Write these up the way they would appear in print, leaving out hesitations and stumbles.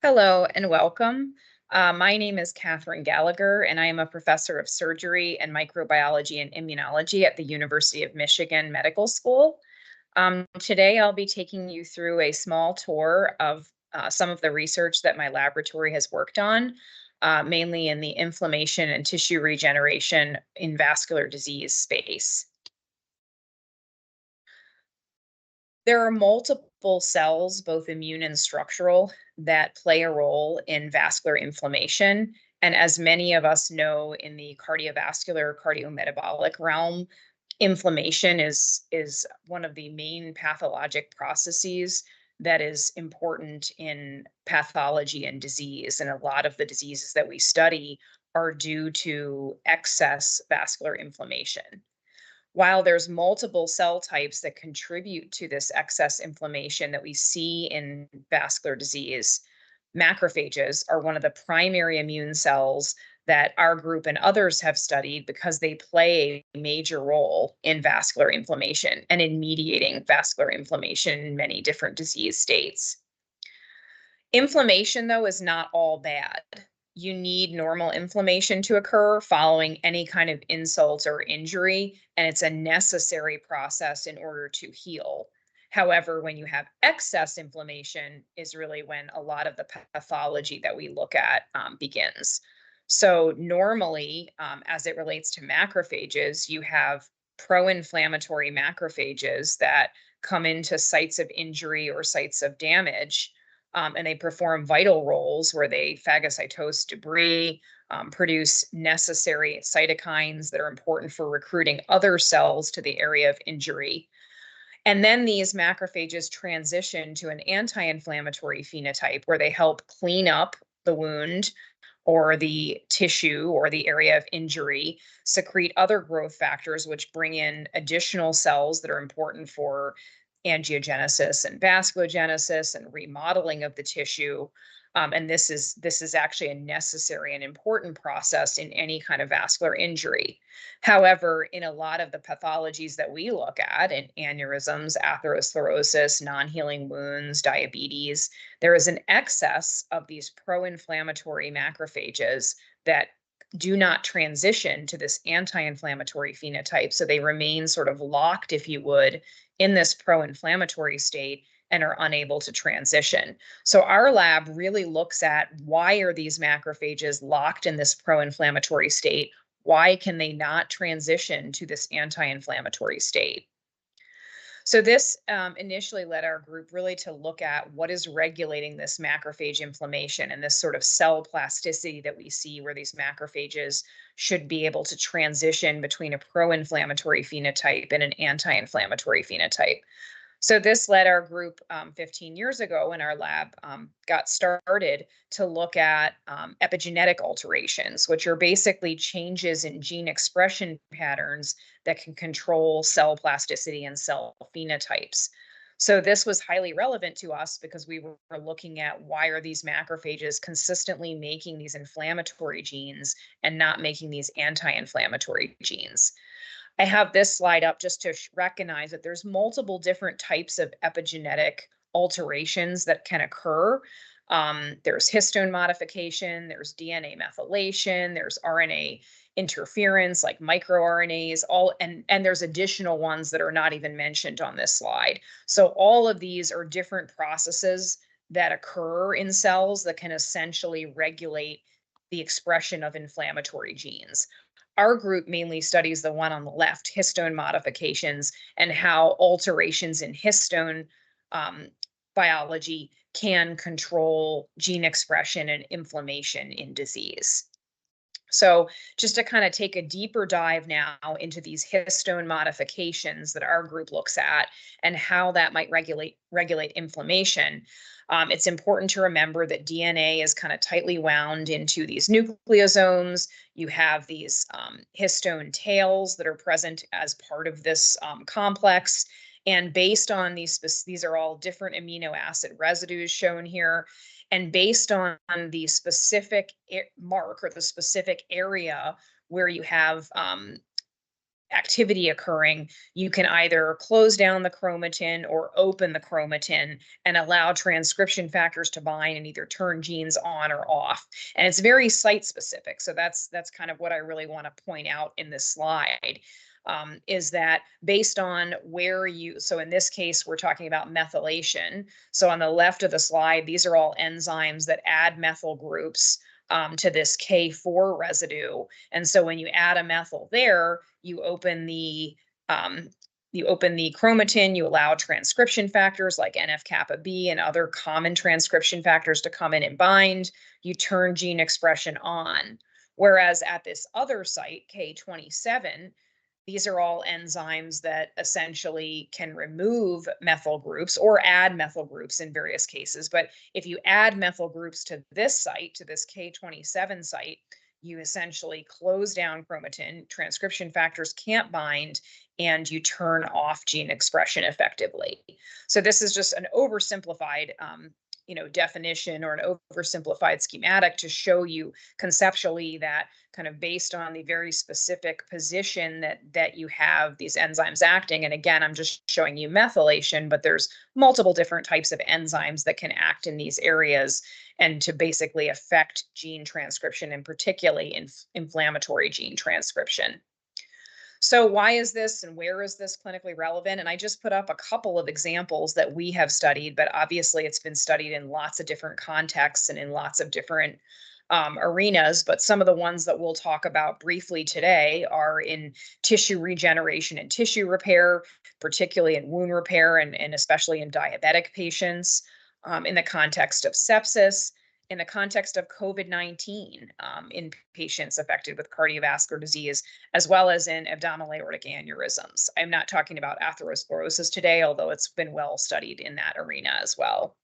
Hello and welcome. My name is Katherine Gallagher, and I am a professor of surgery and microbiology and immunology at the University of Michigan Medical School. Today, I'll be taking you through a small tour of some of the research that my laboratory has worked on, mainly in the inflammation and tissue regeneration in vascular disease space. There are multiple cells, both immune and structural, that play a role in vascular inflammation. And as many of us know in the cardiovascular, cardiometabolic realm, inflammation is one of the main pathologic processes that is important in pathology and disease. And a lot of the diseases that we study are due to excess vascular inflammation. While there's multiple cell types that contribute to this excess inflammation that we see in vascular disease, macrophages are one of the primary immune cells that our group and others have studied because they play a major role in vascular inflammation and in mediating vascular inflammation in many different disease states. Inflammation, though, is not all bad. You need normal inflammation to occur following any kind of insult or injury, and it's a necessary process in order to heal. However, when you have excess inflammation, is really when a lot of the pathology that we look at begins. So, normally, as it relates to macrophages, you have pro inflammatory macrophages that come into sites of injury or sites of damage, and they perform vital roles where they phagocytose debris, produce necessary cytokines that are important for recruiting other cells to the area of injury. And then these macrophages transition to an anti inflammatory phenotype where they help clean up the wound or the tissue or the area of injury, secrete other growth factors, which bring in additional cells that are important for angiogenesis and vasculogenesis and remodeling of the tissue. And this is actually a necessary and important process in any kind of vascular injury. However, in a lot of the pathologies that we look at, in aneurysms, atherosclerosis, non-healing wounds, diabetes, there is an excess of these pro-inflammatory macrophages that do not transition to this anti-inflammatory phenotype. So they remain sort of locked, if you would, in this pro-inflammatory state and are unable to transition. So our lab really looks at, why are these macrophages locked in this pro-inflammatory state? Why can they not transition to this anti-inflammatory state? So this initially led our group really to look at what is regulating this macrophage inflammation and this sort of cell plasticity that we see, where these macrophages should be able to transition between a pro-inflammatory phenotype and an anti-inflammatory phenotype. So this led our group 15 years ago, when our lab got started, to look at epigenetic alterations, which are basically changes in gene expression patterns that can control cell plasticity and cell phenotypes. So this was highly relevant to us because we were looking at, why are these macrophages consistently making these inflammatory genes and not making these anti-inflammatory genes. I have this slide up just to recognize that there's multiple different types of epigenetic alterations that can occur. There's histone modification, there's DNA methylation, there's RNA interference like microRNAs, and there's additional ones that are not even mentioned on this slide. So all of these are different processes that occur in cells that can essentially regulate the expression of inflammatory genes. Our group mainly studies the one on the left, histone modifications, and how alterations in histone biology can control gene expression and inflammation in disease. So, just to kind of take a deeper dive now into these histone modifications that our group looks at and how that might regulate inflammation. It's important to remember that DNA is kind of tightly wound into these nucleosomes. You have these histone tails that are present as part of this complex. And based on these are all different amino acid residues shown here. And based on the specific mark or the specific area where you have activity occurring, you can either close down the chromatin or open the chromatin and allow transcription factors to bind and either turn genes on or off. And it's very site specific. So that's kind of what I really want to point out in this slide. Is that based on where so in this case, we're talking about methylation. So on the left of the slide, these are all enzymes that add methyl groups to this K4 residue. And so when you add a methyl there, you open the chromatin, you allow transcription factors like NF-kappa B and other common transcription factors to come in and bind. You turn gene expression on. Whereas at this other site, K27, these are all enzymes that essentially can remove methyl groups or add methyl groups in various cases. But if you add methyl groups to this site, to this K27 site, you essentially close down chromatin, transcription factors can't bind, and you turn off gene expression effectively. So this is just an oversimplified definition or an oversimplified schematic to show you conceptually that kind of based on the very specific position that you have these enzymes acting. And again, I'm just showing you methylation, but there's multiple different types of enzymes that can act in these areas and to basically affect gene transcription and particularly inflammatory gene transcription. So why is this and where is this clinically relevant? And I just put up a couple of examples that we have studied, but obviously it's been studied in lots of different contexts and in lots of different arenas. But some of the ones that we'll talk about briefly today are in tissue regeneration and tissue repair, particularly in wound repair and especially in diabetic patients, in the context of sepsis, in the context of COVID-19 in patients affected with cardiovascular disease, as well as in abdominal aortic aneurysms. I'm not talking about atherosclerosis today, although it's been well studied in that arena as well.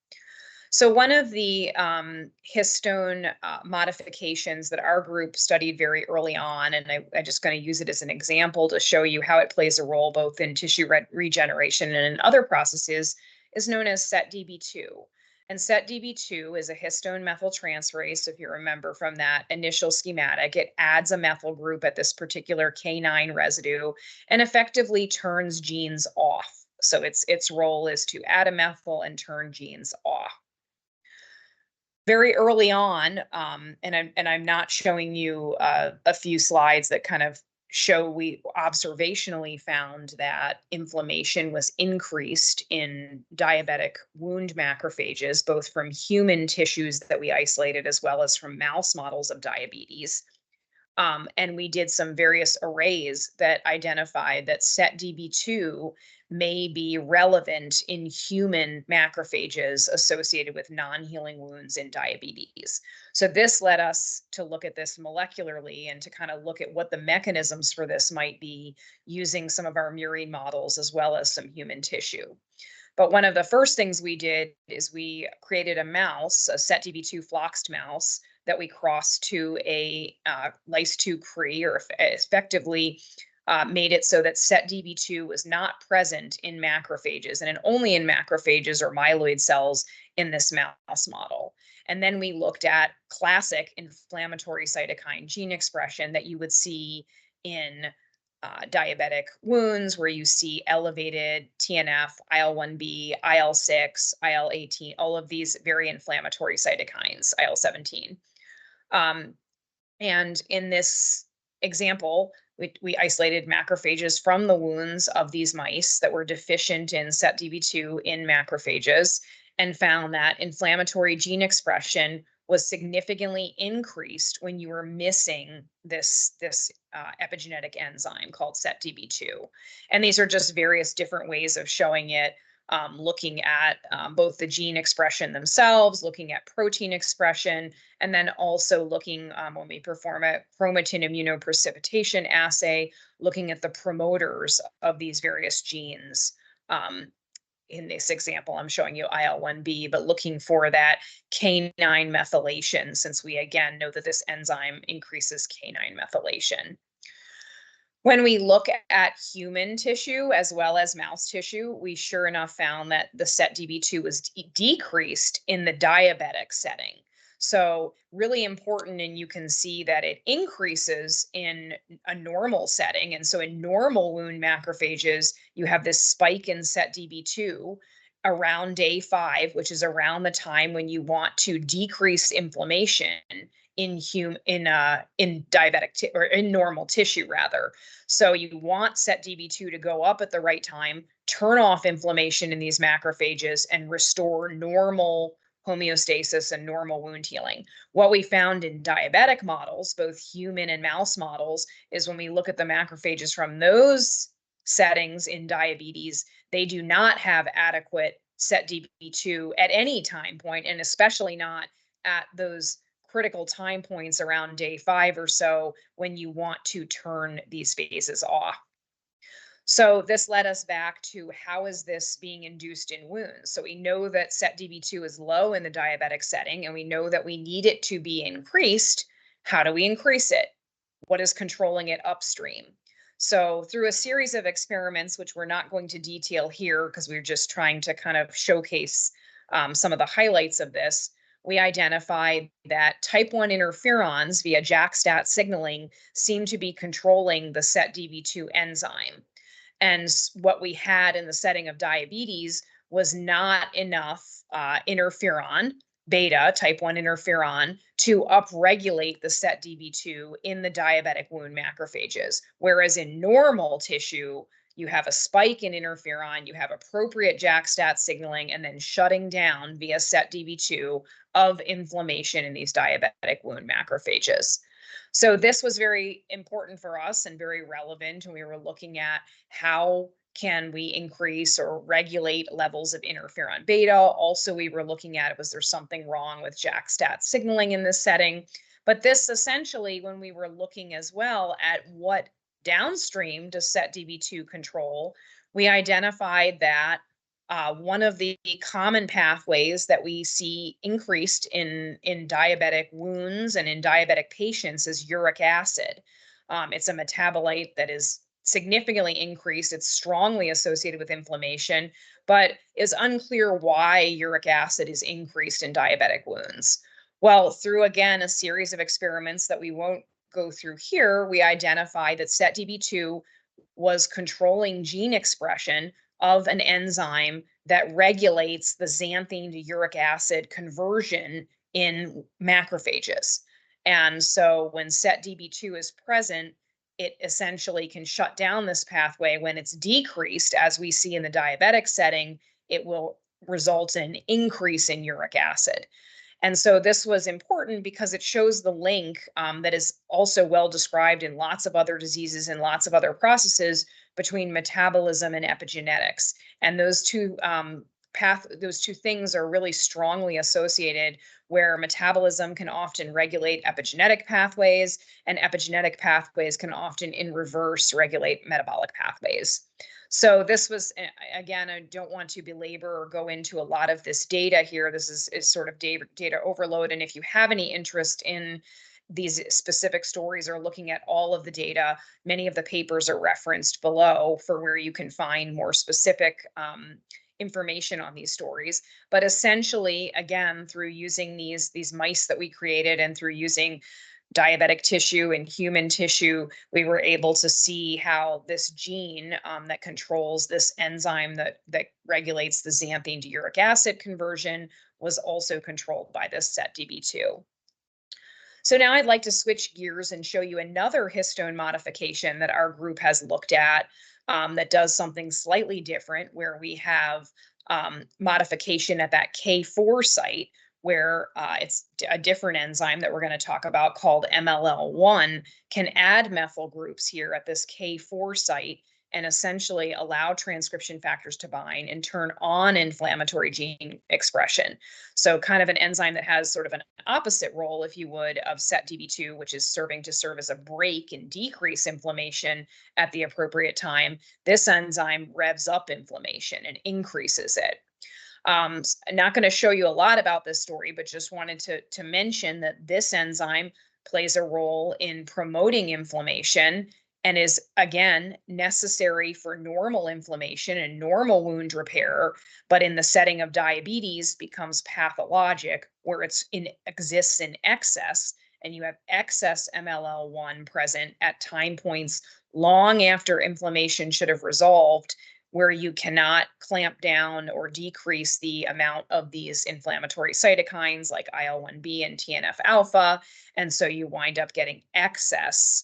So one of the histone modifications that our group studied very early on, and I'm just going to use it as an example to show you how it plays a role both in tissue regeneration and in other processes, is known as SETDB2. And SETDB2 is a histone methyltransferase, if you remember from that initial schematic. It adds a methyl group at this particular K9 residue and effectively turns genes off. So its role is to add a methyl and turn genes off. Very early on, and I'm not showing you a few slides that kind of show we observationally found that inflammation was increased in diabetic wound macrophages, both from human tissues that we isolated as well as from mouse models of diabetes. And we did some various arrays that identified that SETDB2 may be relevant in human macrophages associated with non-healing wounds in diabetes. So this led us to look at this molecularly and to kind of look at what the mechanisms for this might be using some of our murine models as well as some human tissue. But one of the first things we did is we created a mouse, a SETDB2 floxed mouse, that we crossed to a lyse2 Cree, or effectively made it so that SETDB2 was not present in macrophages and only in macrophages or myeloid cells in this mouse model. And then we looked at classic inflammatory cytokine gene expression that you would see in diabetic wounds, where you see elevated TNF, IL-1B, IL-6, IL-18, all of these very inflammatory cytokines, IL-17. And in this example, we isolated macrophages from the wounds of these mice that were deficient in SETDB2 in macrophages and found that inflammatory gene expression was significantly increased when you were missing this epigenetic enzyme called SETDB2. And these are just various different ways of showing it, looking at both the gene expression themselves, looking at protein expression, and then also looking when we perform a chromatin immunoprecipitation assay, looking at the promoters of these various genes. In this example, I'm showing you IL-1B, but looking for that K9 methylation, since we again know that this enzyme increases K9 methylation. When we look at human tissue as well as mouse tissue, we sure enough found that the SETDB2 was decreased in the diabetic setting. So really important, and you can see that it increases in a normal setting. And so in normal wound macrophages, you have this spike in SETDB2 around day 5, which is around the time when you want to decrease inflammation in diabetic or in normal tissue rather. So you want SETDB2 to go up at the right time, turn off inflammation in these macrophages, and restore normal homeostasis and normal wound healing. What we found in diabetic models, both human and mouse models, is when we look at the macrophages from those settings in diabetes, they do not have adequate SETDB2 at any time point, and especially not at those critical time points around day 5 or so when you want to turn these phases off. So this led us back to how is this being induced in wounds? So we know that SETDB2 is low in the diabetic setting, and we know that we need it to be increased. How do we increase it? What is controlling it upstream? So through a series of experiments, which we're not going to detail here because we're just trying to kind of showcase some of the highlights of this, we identified that type 1 interferons via JAK-STAT signaling seem to be controlling the SETDB2 enzyme. And what we had in the setting of diabetes was not enough interferon, beta, type 1 interferon, to upregulate the SETDB2 in the diabetic wound macrophages. Whereas in normal tissue, you have a spike in interferon, you have appropriate JAK-STAT signaling, and then shutting down via SETDB2 of inflammation in these diabetic wound macrophages. So this was very important for us and very relevant. And we were looking at how can we increase or regulate levels of interferon beta. Also, we were looking at, was there something wrong with JAK-STAT signaling in this setting? But this essentially, when we were looking as well at what downstream does SETDB2 control, we identified that one of the common pathways that we see increased in diabetic wounds and in diabetic patients is uric acid. It's a metabolite that is significantly increased. It's strongly associated with inflammation, but is unclear why uric acid is increased in diabetic wounds. Well, through again a series of experiments that we won't go through here, we identified that SETDB2 was controlling gene expression of an enzyme that regulates the xanthine to uric acid conversion in macrophages. And so when SETDB2 is present, it essentially can shut down this pathway. When it's decreased, as we see in the diabetic setting, it will result in increase in uric acid. And so this was important because it shows the link that is also well described in lots of other diseases and lots of other processes between metabolism and epigenetics. And those two things are really strongly associated, where metabolism can often regulate epigenetic pathways, and epigenetic pathways can often in reverse regulate metabolic pathways. So this was, again, I don't want to belabor or go into a lot of this data here. This is sort of data overload. And if you have any interest in these specific stories or looking at all of the data, many of the papers are referenced below for where you can find more specific information on these stories. But essentially, again, through using these mice that we created and through using diabetic tissue and human tissue, we were able to see how this gene that controls this enzyme that regulates the xanthine to uric acid conversion was also controlled by this SETDB2. So now I'd like to switch gears and show you another histone modification that our group has looked at that does something slightly different, where we have modification at that K4 site, where it's a different enzyme that we're going to talk about called MLL1, can add methyl groups here at this K4 site and essentially allow transcription factors to bind and turn on inflammatory gene expression. So kind of an enzyme that has sort of an opposite role, if you would, of SETDB2, which is serving to serve as a brake and decrease inflammation at the appropriate time. This enzyme revs up inflammation and increases it. I'm not going to show you a lot about this story, but just wanted to mention that this enzyme plays a role in promoting inflammation and is again necessary for normal inflammation and normal wound repair, but in the setting of diabetes becomes pathologic where exists in excess, and you have excess MLL1 present at time points long after inflammation should have resolved, where you cannot clamp down or decrease the amount of these inflammatory cytokines like IL-1B and TNF alpha. And so you wind up getting excess.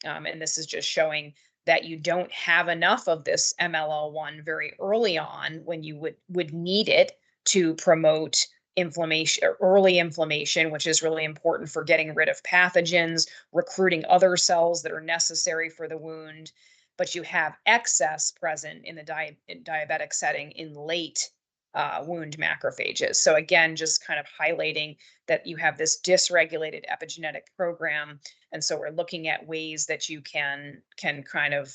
And this is just showing that you don't have enough of this MLL1 very early on when you would need it to promote inflammation or early inflammation, which is really important for getting rid of pathogens, recruiting other cells that are necessary for the wound. But you have excess present in the diabetic setting in late wound macrophages. So again, just kind of highlighting that you have this dysregulated epigenetic program, and so we're looking at ways that you can kind of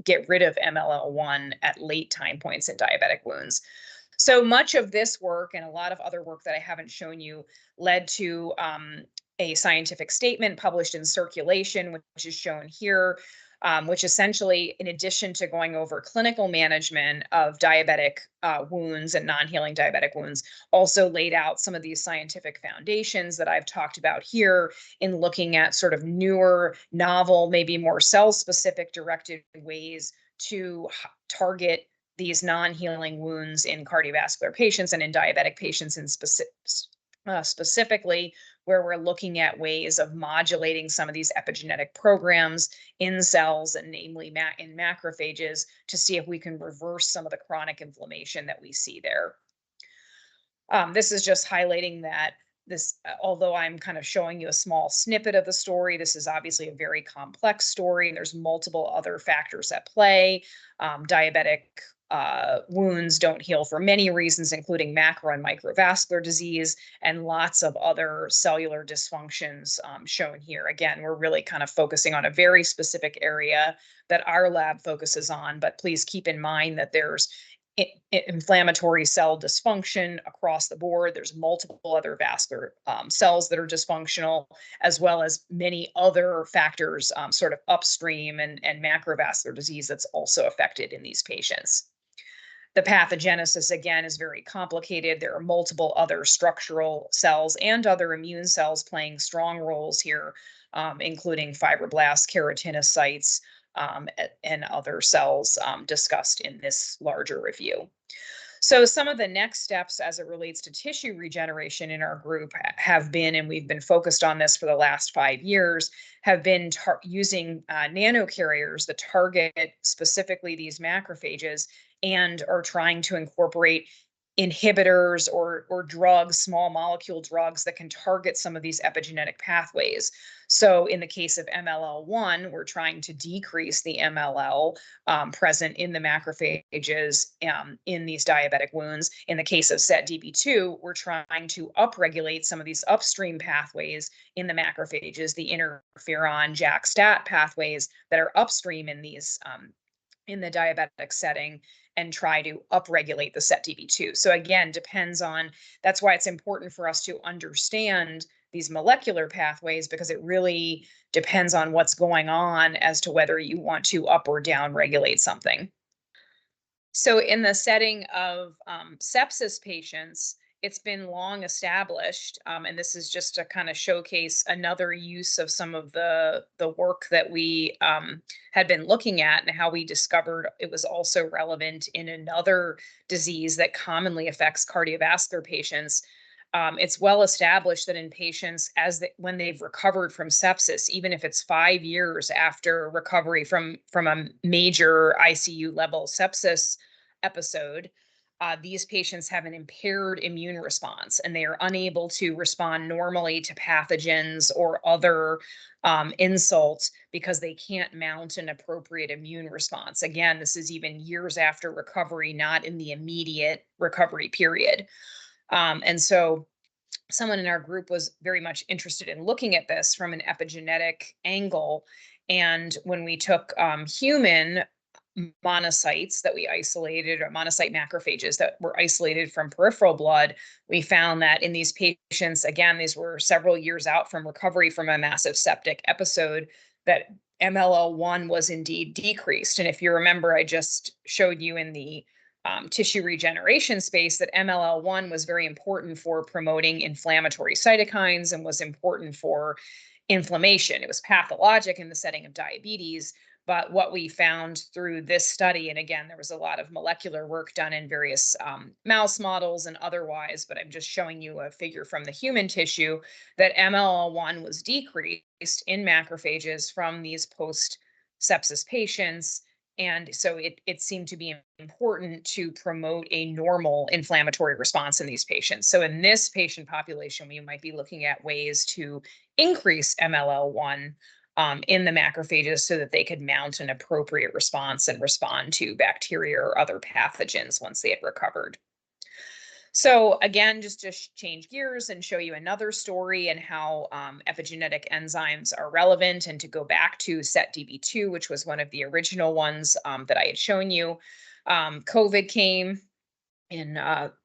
get rid of MLL1 at late time points in diabetic wounds. So much of this work and a lot of other work that I haven't shown you led to a scientific statement published in Circulation, which is shown here, which essentially, in addition to going over clinical management of diabetic wounds and non-healing diabetic wounds, also laid out some of these scientific foundations that I've talked about here in looking at sort of newer, novel, maybe more cell-specific directed ways to target these non-healing wounds in cardiovascular patients and in diabetic patients in specifically, where we're looking at ways of modulating some of these epigenetic programs in cells, and namely in macrophages, to see if we can reverse some of the chronic inflammation that we see there. This is just highlighting that although I'm kind of showing you a small snippet of the story, this is obviously a very complex story, and there's multiple other factors at play. Diabetic wounds don't heal for many reasons, including macro and microvascular disease and lots of other cellular dysfunctions shown here. Again, we're really kind of focusing on a very specific area that our lab focuses on, but please keep in mind that there's inflammatory cell dysfunction across the board. There's multiple other vascular cells that are dysfunctional, as well as many other factors sort of upstream and macrovascular disease that's also affected in these patients. The pathogenesis, again, is very complicated. There are multiple other structural cells and other immune cells playing strong roles here, including fibroblasts, keratinocytes, and other cells discussed in this larger review. So some of the next steps as it relates to tissue regeneration in our group have been, and we've been focused on this for the last 5 years, have been using nanocarriers that target specifically these macrophages and are trying to incorporate inhibitors or drugs, small molecule drugs that can target some of these epigenetic pathways. So in the case of MLL1, we're trying to decrease the MLL present in the macrophages in these diabetic wounds. In the case of SETDB2, we're trying to upregulate some of these upstream pathways in the macrophages, the interferon, JAK-STAT pathways that are upstream in these in the diabetic setting, and try to upregulate the SETDB2. So again, that's why it's important for us to understand these molecular pathways, because it really depends on what's going on as to whether you want to up or down regulate something. So in the setting of sepsis patients, it's been long established, and this is just to kind of showcase another use of some of the work that we had been looking at, and how we discovered it was also relevant in another disease that commonly affects cardiovascular patients. It's well established that in patients, when they've recovered from sepsis, even if it's 5 years after recovery from a major ICU level sepsis episode, these patients have an impaired immune response, and they are unable to respond normally to pathogens or other insults because they can't mount an appropriate immune response. Again, this is even years after recovery, not in the immediate recovery period. And so someone in our group was very much interested in looking at this from an epigenetic angle. And when we took human monocytes that we isolated, or monocyte macrophages that were isolated from peripheral blood, we found that in these patients, again, these were several years out from recovery from a massive septic episode, that MLL1 was indeed decreased. And if you remember, I just showed you in the tissue regeneration space that MLL1 was very important for promoting inflammatory cytokines and was important for inflammation. It was pathologic in the setting of diabetes. But what we found through this study, and again, there was a lot of molecular work done in various mouse models and otherwise, but I'm just showing you a figure from the human tissue that MLL1 was decreased in macrophages from these post sepsis patients. And so it seemed to be important to promote a normal inflammatory response in these patients. So in this patient population, we might be looking at ways to increase MLL1 in the macrophages so that they could mount an appropriate response and respond to bacteria or other pathogens once they had recovered. So again, just to change gears and show you another story and how epigenetic enzymes are relevant, and to go back to SETDB2, which was one of the original ones that I had shown you. COVID came in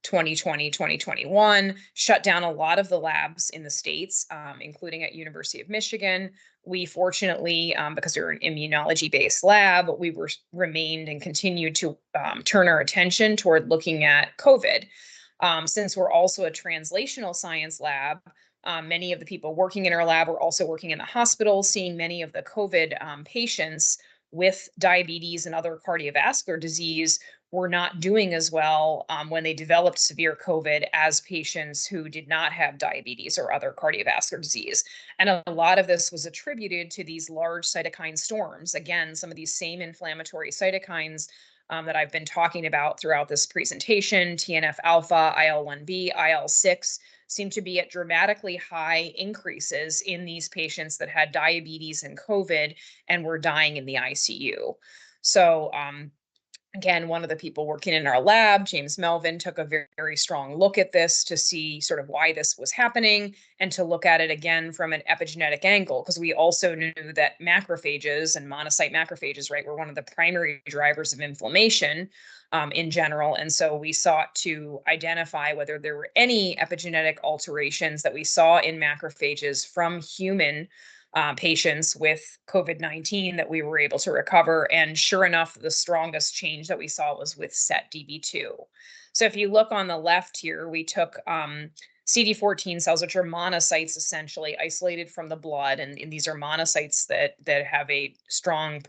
2020, 2021, shut down a lot of the labs in the States, including at University of Michigan. We fortunately, because we were an immunology-based lab, we remained and continued to turn our attention toward looking at COVID. Since we're also a translational science lab, many of the people working in our lab were also working in the hospital, seeing many of the COVID patients with diabetes and other cardiovascular disease were not doing as well when they developed severe COVID as patients who did not have diabetes or other cardiovascular disease. And a lot of this was attributed to these large cytokine storms. Again, some of these same inflammatory cytokines that I've been talking about throughout this presentation, TNF alpha, IL-1B, IL-6, seem to be at dramatically high increases in these patients that had diabetes and COVID and were dying in the ICU. So again, one of the people working in our lab, James Melvin, took a very, very strong look at this to see sort of why this was happening and to look at it again from an epigenetic angle, because we also knew that macrophages and monocyte macrophages, right, were one of the primary drivers of inflammation in general. And so we sought to identify whether there were any epigenetic alterations that we saw in macrophages from human patients with COVID-19 that we were able to recover. And sure enough, the strongest change that we saw was with SETDB2. So if you look on the left here, we took CD14 cells, which are monocytes essentially isolated from the blood. And these are monocytes that have a strong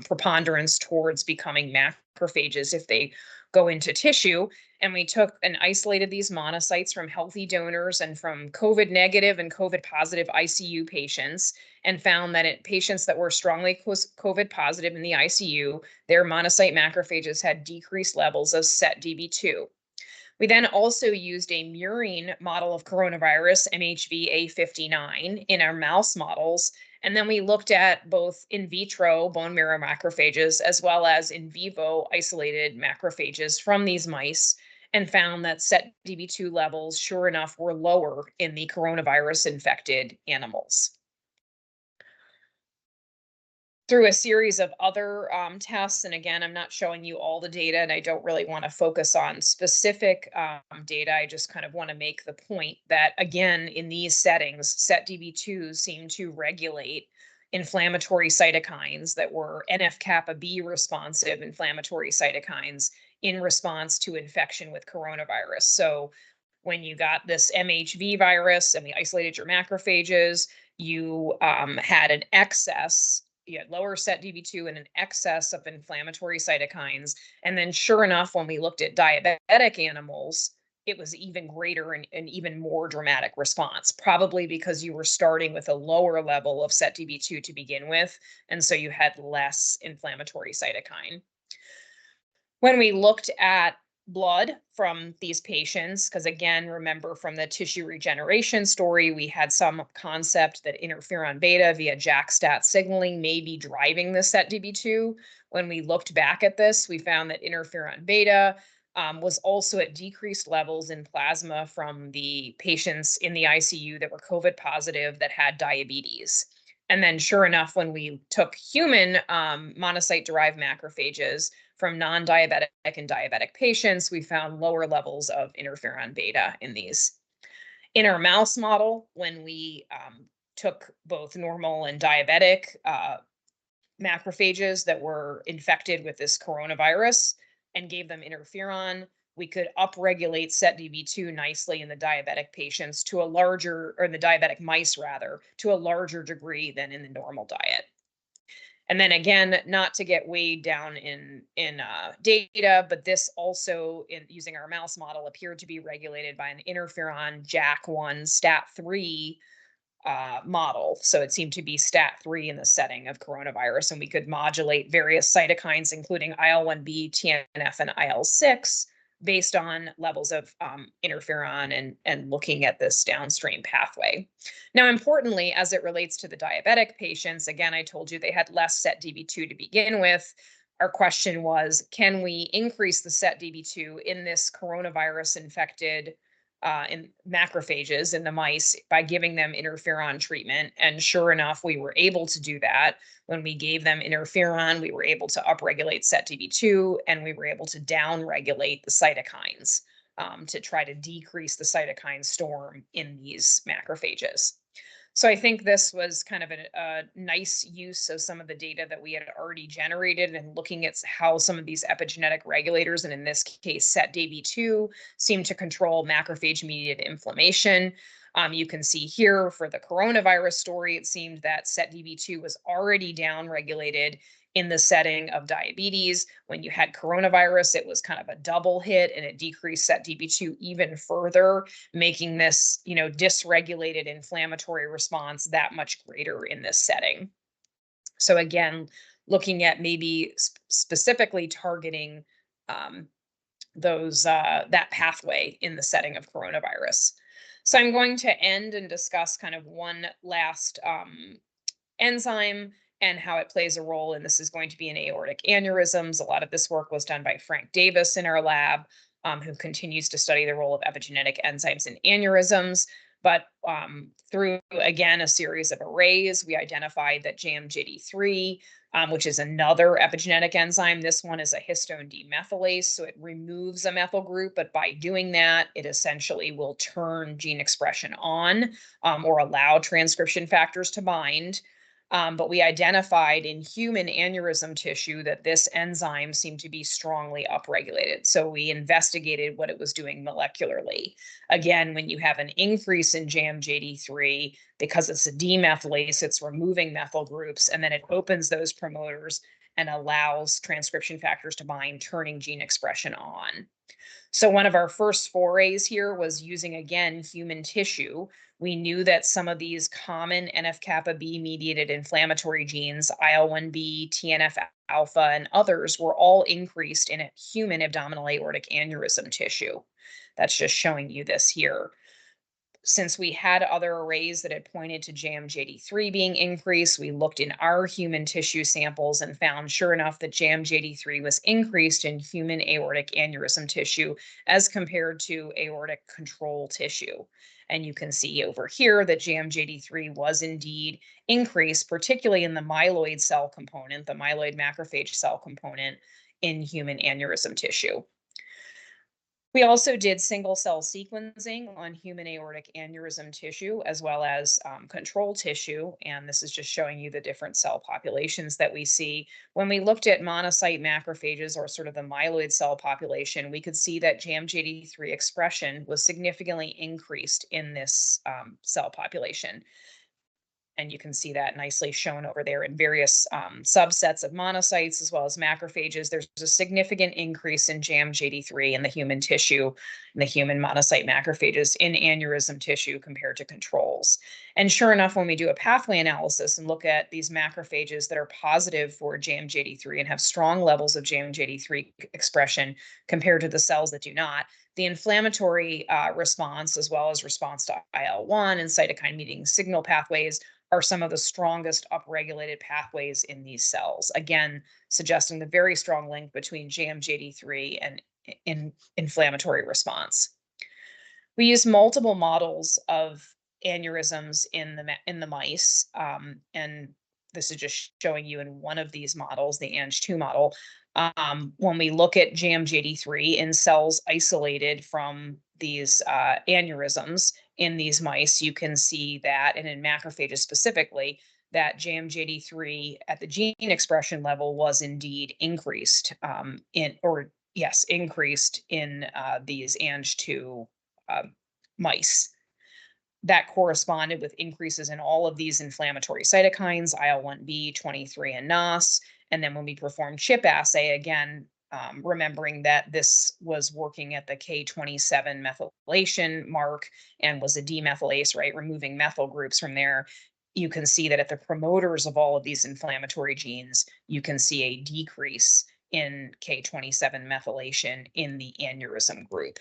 preponderance towards becoming macrophages if they go into tissue. And we took and isolated these monocytes from healthy donors and from COVID negative and COVID positive ICU patients, and found that in patients that were strongly COVID positive in the ICU, their monocyte macrophages had decreased levels of SETDB2. We then also used a murine model of coronavirus, MHV-A59, in our mouse models. And then we looked at both in vitro bone marrow macrophages as well as in vivo isolated macrophages from these mice, and found that SETDB2 levels, sure enough, were lower in the coronavirus infected animals. Through a series of other tests, and again, I'm not showing you all the data, and I don't really want to focus on specific data. I just kind of want to make the point that, again, in these settings, SETDB2 seem to regulate inflammatory cytokines that were NF-kappa B responsive inflammatory cytokines in response to infection with coronavirus. So when you got this MHV virus and we isolated your macrophages, you had an excess, you had lower SETDB2 and an excess of inflammatory cytokines. And then sure enough, when we looked at diabetic animals, it was even greater and even more dramatic response, probably because you were starting with a lower level of SETDB2 to begin with. And so you had less inflammatory cytokine. When we looked at blood from these patients, because again, remember from the tissue regeneration story, we had some concept that interferon beta via JAK-STAT signaling may be driving the SETDB2. When we looked back at this, we found that interferon beta was also at decreased levels in plasma from the patients in the ICU that were COVID positive that had diabetes. And then sure enough, when we took human monocyte-derived macrophages from non-diabetic and diabetic patients, we found lower levels of interferon beta in these. In our mouse model, when we took both normal and diabetic macrophages that were infected with this coronavirus and gave them interferon, we could upregulate SETDB2 nicely in the diabetic patients to a larger, or in the diabetic mice rather, to a larger degree than in the normal diet. And then again, not to get weighed down in data, but this also, in using our mouse model, appeared to be regulated by an interferon JAK1 STAT3 model. So it seemed to be STAT3 in the setting of coronavirus, and we could modulate various cytokines, including IL-1B, TNF, and IL-6, based on levels of interferon and looking at this downstream pathway. Now, importantly, as it relates to the diabetic patients, again, I told you they had less SETDB2 to begin with. Our question was, can we increase the SETDB2 in this coronavirus infected in macrophages in the mice by giving them interferon treatment? And sure enough, we were able to do that. When we gave them interferon, we were able to upregulate SETDB2, and we were able to downregulate the cytokines to try to decrease the cytokine storm in these macrophages. So I think this was kind of a nice use of some of the data that we had already generated and looking at how some of these epigenetic regulators, and in this case, SETDB2, seem to control macrophage-mediated inflammation. You can see here for the coronavirus story, it seemed that SETDB2 was already downregulated in the setting of diabetes. When you had coronavirus, it was kind of a double hit, and it decreased SETDB2 even further, making this, dysregulated inflammatory response that much greater in this setting. So again, looking at maybe specifically targeting that pathway in the setting of coronavirus. So I'm going to end and discuss kind of one last enzyme and how it plays a role, and this is going to be in aortic aneurysms. A lot of this work was done by Frank Davis in our lab, who continues to study the role of epigenetic enzymes in aneurysms. But through, again, a series of arrays, we identified that JMJD3, which is another epigenetic enzyme, this one is a histone demethylase, so it removes a methyl group, but by doing that, it essentially will turn gene expression on or allow transcription factors to bind. But we identified in human aneurysm tissue that this enzyme seemed to be strongly upregulated. So we investigated what it was doing molecularly. Again, when you have an increase in JMJD3, because it's a demethylase, it's removing methyl groups, and then it opens those promoters and allows transcription factors to bind, turning gene expression on. So one of our first forays here was using, again, human tissue. We knew that some of these common NF-kappa B mediated inflammatory genes, IL-1B, TNF alpha, and others, were all increased in a human abdominal aortic aneurysm tissue. That's just showing you this here. Since we had other arrays that had pointed to JMJD3 being increased, we looked in our human tissue samples and found, sure enough, that JMJD3 was increased in human aortic aneurysm tissue as compared to aortic control tissue. And you can see over here that JMJD3 was indeed increased, particularly in the myeloid cell component, the myeloid macrophage cell component in human aneurysm tissue. We also did single cell sequencing on human aortic aneurysm tissue as well as control tissue. And this is just showing you the different cell populations that we see. When we looked at monocyte macrophages, or sort of the myeloid cell population, we could see that JMJD3 expression was significantly increased in this cell population. And you can see that nicely shown over there in various subsets of monocytes as well as macrophages. There's a significant increase in JAM-JD3 in the human tissue, in the human monocyte macrophages in aneurysm tissue compared to controls. And sure enough, when we do a pathway analysis and look at these macrophages that are positive for JAM-JD3 and have strong levels of JAM-JD3 expression compared to the cells that do not, the inflammatory response, as well as response to IL-1 and cytokine-mediating signal pathways, are some of the strongest upregulated pathways in these cells. Again, suggesting the very strong link between JAM-JD3 and inflammatory response. We use multiple models of aneurysms in the mice, and this is just showing you in one of these models, the ANG2 model. When we look at JAMJ83 in cells isolated from these aneurysms in these mice, you can see that, and in macrophages specifically, that JAMJ83 at the gene expression level was indeed increased increased in these Ang2 mice. That corresponded with increases in all of these inflammatory cytokines, IL-1B, 23, and NOS. And then when we performed CHIP assay, again, remembering that this was working at the K27 methylation mark and was a demethylase, right, removing methyl groups from there, you can see that at the promoters of all of these inflammatory genes, you can see a decrease in K27 methylation in the aneurysm group.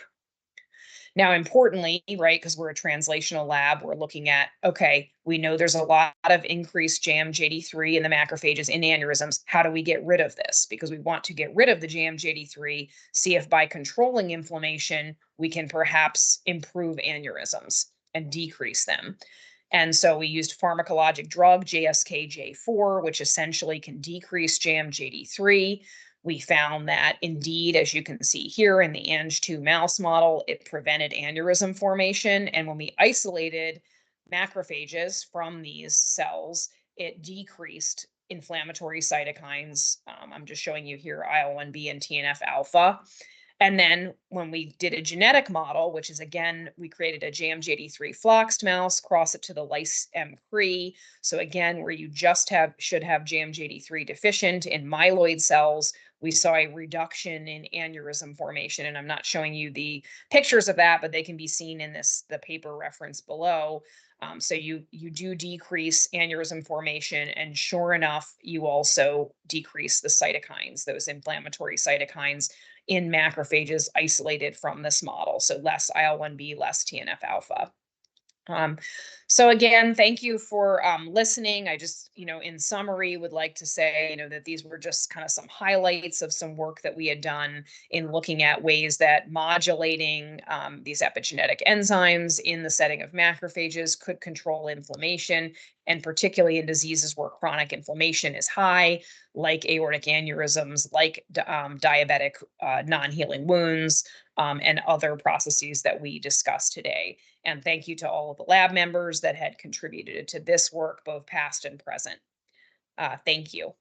Now, importantly, right, because we're a translational lab, we're looking at, okay, we know there's a lot of increased JAMJ83 in the macrophages in aneurysms. How do we get rid of this? Because we want to get rid of the JAMJ83, see if by controlling inflammation, we can perhaps improve aneurysms and decrease them. And so we used pharmacologic drug JSK-J4, which essentially can decrease JAMJ83. We found that indeed, as you can see here in the Ang2 mouse model, it prevented aneurysm formation. And when we isolated macrophages from these cells, it decreased inflammatory cytokines. I'm just showing you here IL-1B and TNF alpha. And then when we did a genetic model, which is again, we created a JAMJ83 floxed mouse, cross it to the lice M3. So again, where you just should have JAMJ83 deficient in myeloid cells, we saw a reduction in aneurysm formation. And I'm not showing you the pictures of that, but they can be seen in the paper reference below. So you do decrease aneurysm formation, and sure enough, you also decrease the cytokines, those inflammatory cytokines in macrophages isolated from this model. So less IL-1B, less TNF alpha. So again, thank you for listening. I just, in summary, would like to say, that these were just kind of some highlights of some work that we had done in looking at ways that modulating these epigenetic enzymes in the setting of macrophages could control inflammation, and particularly in diseases where chronic inflammation is high, like aortic aneurysms, like diabetic non-healing wounds, and other processes that we discussed today. And thank you to all of the lab members that had contributed to this work, both past and present. Thank you.